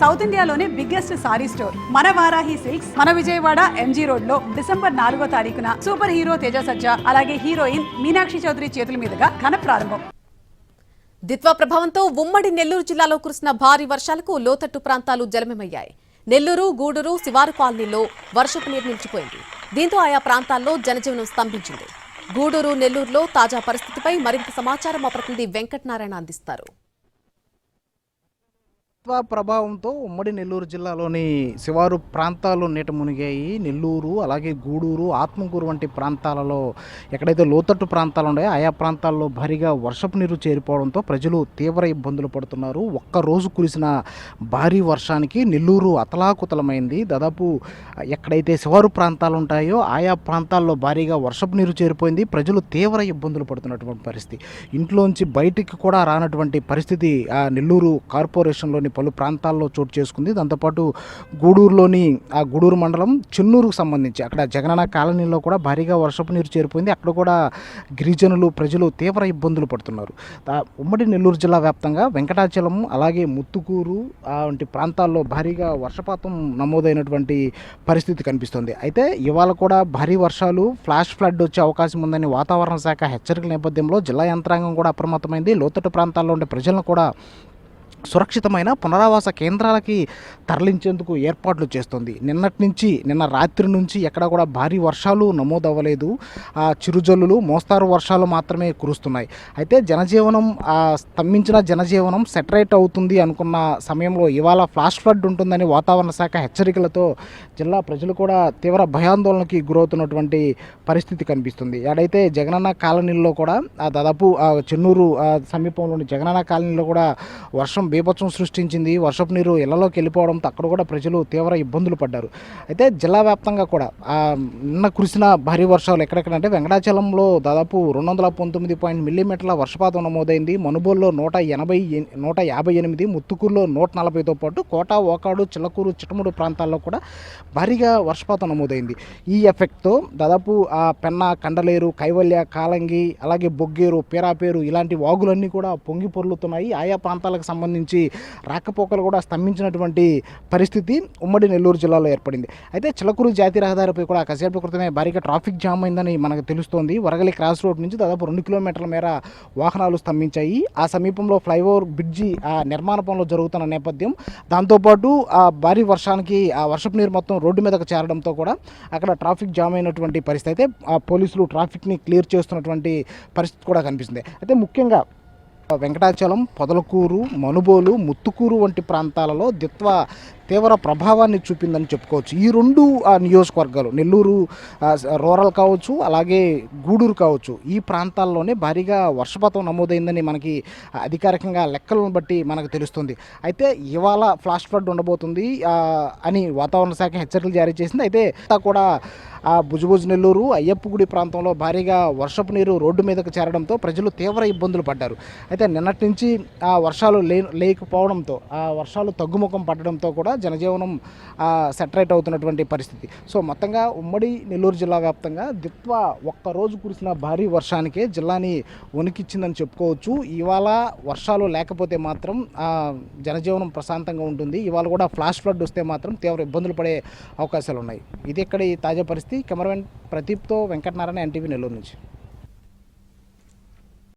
South ఇండియాలోనే biggest sorry store మన Varahi silks మన విజయవాడ ఎంజీ రోడ్ లో డిసెంబర్ 4వ తారీఖున సూపర్ హీరో తేజ సజ్జా అలాగే హీరోయిన్ మీనాక్షి చౌదరి చేతుల మీదుగా ఘన ప్రారంభం. దిత్వా ప్రభావంతో ఉమ్మడి నెల్లూరు జిల్లాలో కురిసిన భారీ వర్షాలకు లోతట్టు ప్రాంతాలు జలమయమయ్యాయి. నెల్లూరు, గూడూరు, శివారు కాలనీలో వర్షపు నీరు నిలిచిపోయింది. దీంతో ఆయా ప్రాంతాల్లో జనజీవనం స్తంభించింది. గూడూరు, నెల్లూరులో తాజా పరిస్థితిపై మరింత సమాచారం మా ప్రతినిధి వెంకటనారాయణ అందిస్తారు. ప్రభావంతో ఉమ్మడి నెల్లూరు జిల్లాలోని శివారు ప్రాంతాలు నీట మునిగాయి. నెల్లూరు అలాగే గూడూరు, ఆత్మకూరు వంటి ప్రాంతాలలో ఎక్కడైతే లోతట్టు ప్రాంతాలు ఉన్నాయో ఆయా ప్రాంతాల్లో భారీగా వర్షపు నీరు చేరిపోవడంతో ప్రజలు తీవ్ర ఇబ్బందులు పడుతున్నారు. ఒక్కరోజు కురిసిన భారీ వర్షానికి నెల్లూరు అతలాకుతలమైంది. దాదాపు ఎక్కడైతే శివారు ప్రాంతాలు ఉంటాయో ఆయా ప్రాంతాల్లో భారీగా వర్షపు నీరు చేరిపోయింది. ప్రజలు తీవ్ర ఇబ్బందులు పడుతున్నటువంటి పరిస్థితి. ఇంట్లోంచి బయటికి కూడా రానటువంటి పరిస్థితి నెల్లూరు కార్పొరేషన్లోని పలు ప్రాంతాల్లో చోటు చేసుకుంది. దాంతోపాటు గూడూరులోని గూడూరు మండలం చెన్నూరుకు సంబంధించి అక్కడ జగనన్న కాలనీలో కూడా భారీగా వర్షపు నీరు చేరిపోయింది. అక్కడ కూడా గిరిజనులు ప్రజలు తీవ్ర ఇబ్బందులు పడుతున్నారు. ఉమ్మడి నెల్లూరు జిల్లా వ్యాప్తంగా వెంకటాచలం అలాగే ముత్తుకూరు వంటి ప్రాంతాల్లో భారీగా వర్షపాతం నమోదైనటువంటి పరిస్థితి కనిపిస్తుంది. అయితే ఇవాళ కూడా భారీ వర్షాలు, ఫ్లాష్ ఫ్లడ్ వచ్చే అవకాశం ఉందని వాతావరణ శాఖ హెచ్చరికల నేపథ్యంలో జిల్లా యంత్రాంగం కూడా అప్రమత్తమైంది. లోతట్టు ప్రాంతాల్లో ఉండే ప్రజలను కూడా సురక్షితమైన పునరావాస కేంద్రాలకి తరలించేందుకు ఏర్పాట్లు చేస్తుంది. నిన్న రాత్రి నుంచి ఎక్కడ కూడా భారీ వర్షాలు నమోదవ్వలేదు. చిరుజల్లులు, మోస్తారు వర్షాలు మాత్రమే కురుస్తున్నాయి. అయితే స్తంభించిన జనజీవనం సెటరేట్ అవుతుంది అనుకున్న సమయంలో ఇవాళ ఫ్లాష్ ఫ్లడ్ ఉంటుందని వాతావరణ శాఖ హెచ్చరికలతో జిల్లా ప్రజలు కూడా తీవ్ర భయాందోళనకి గురవుతున్నటువంటి పరిస్థితి కనిపిస్తుంది. ఏడైతే జగనన్న కాలనీలో కూడా దాదాపు చెన్నూరు సమీపంలోని జగనన్న కాలనీలో కూడా వర్షం బీభత్సం సృష్టించింది. వర్షపు నీరు ఇళ్లలోకి వెళ్ళిపోవడంతో అక్కడ కూడా ప్రజలు తీవ్ర ఇబ్బందులు పడ్డారు. అయితే జిల్లా వ్యాప్తంగా కూడా నిన్న కురిసిన భారీ వర్షాలు ఎక్కడెక్కడంటే వెంకటాచలంలో దాదాపు 219 మిల్లీమీటర్ల వర్షపాతం నమోదైంది. మనుబోల్లో 158, ముత్తుకూరులో 140తో పాటు కోట, ఓకాడు, చిల్లకూరు, చిట్టమూడు ప్రాంతాల్లో కూడా భారీగా వర్షపాతం నమోదైంది. ఈ ఎఫెక్ట్తో దాదాపు పెన్న, కండలేరు, కైవల్య, కాలంగి అలాగే బొగ్గేరు, పేరాపేరు ఇలాంటి వాగులన్నీ కూడా పొంగి పొర్లుతున్నాయి. ఆయా ప్రాంతాలకు సంబంధించి రాకపోకలు కూడా స్తంభించినటువంటి పరిస్థితి ఉమ్మడి నెల్లూరు జిల్లాలో ఏర్పడింది. అయితే చిలకూరు జాతీయ రహదారిపై కూడా కాసేపు క్రితమే భారీగా ట్రాఫిక్ జామ్ అయిందని మనకు తెలుస్తోంది. వరగలి క్రాస్ రోడ్ నుంచి దాదాపు 2 కిలోమీటర్ల మేర వాహనాలు స్తంభించాయి. ఆ సమీపంలో ఫ్లైఓవర్ బ్రిడ్జి నిర్మాణ పనులు జరుగుతున్న నేపథ్యం, దాంతోపాటు భారీ వర్షానికి వర్షపు నీరు మొత్తం రోడ్డు మీదకు చేరడంతో కూడా అక్కడ ట్రాఫిక్ జామ్ అయినటువంటి పరిస్థితి. అయితే పోలీసులు ట్రాఫిక్ని క్లియర్ చేస్తున్నటువంటి పరిస్థితి కూడా కనిపిస్తుంది. అయితే ముఖ్యంగా వెంకటాచలం, పొదలకూరు, మనుబోలు, ముత్తుకూరు వంటి ప్రాంతాలలో దిత్వా తీవ్ర ప్రభావాన్ని చూపిందని చెప్పుకోవచ్చు. ఈ 2 నియోజకవర్గాలు నెల్లూరు రూరల్ కావచ్చు అలాగే గూడూరు కావచ్చు, ఈ ప్రాంతాల్లోనే భారీగా వర్షపాతం నమోదైందని మనకి అధికారికంగా లెక్కలను బట్టి మనకు తెలుస్తుంది. అయితే ఇవాళ ఫ్లాష్ ఫ్లడ్ ఉండబోతుంది అని వాతావరణ శాఖ హెచ్చరికలు జారీ చేసింది. అయితే కూడా భుజబుజ్ నెల్లూరు, అయ్యప్పగుడి ప్రాంతంలో భారీగా వర్షపు నీరు రోడ్డు మీదకు చేరడంతో ప్రజలు తీవ్ర ఇబ్బందులు పడ్డారు. అయితే నిన్నటి నుంచి వర్షాలు లేకపోవడంతో వర్షాలు తగ్గుముఖం పట్టడంతో కూడా జనజీవనం సెటరేట్ అవుతున్నటువంటి పరిస్థితి. సో మొత్తంగా ఉమ్మడి నెల్లూరు జిల్లా వ్యాప్తంగా దిత్వా ఒక్కరోజు కురిసిన భారీ వర్షానికే జిల్లాని వణికిచ్చిందని చెప్పుకోవచ్చు. ఇవాళ వర్షాలు లేకపోతే మాత్రం జనజీవనం ప్రశాంతంగా ఉంటుంది. ఇవాళ కూడా ఫ్లాష్ ఫ్లడ్ వస్తే మాత్రం తీవ్ర ఇబ్బందులు పడే అవకాశాలు ఉన్నాయి. ఇది ఇక్కడ ఈ తాజా పరిస్థితి. కెమెరామెన్ ప్రదీప్తో వెంకటనారాయణ, ఎన్టీవీ నెల్లూరు నుంచి.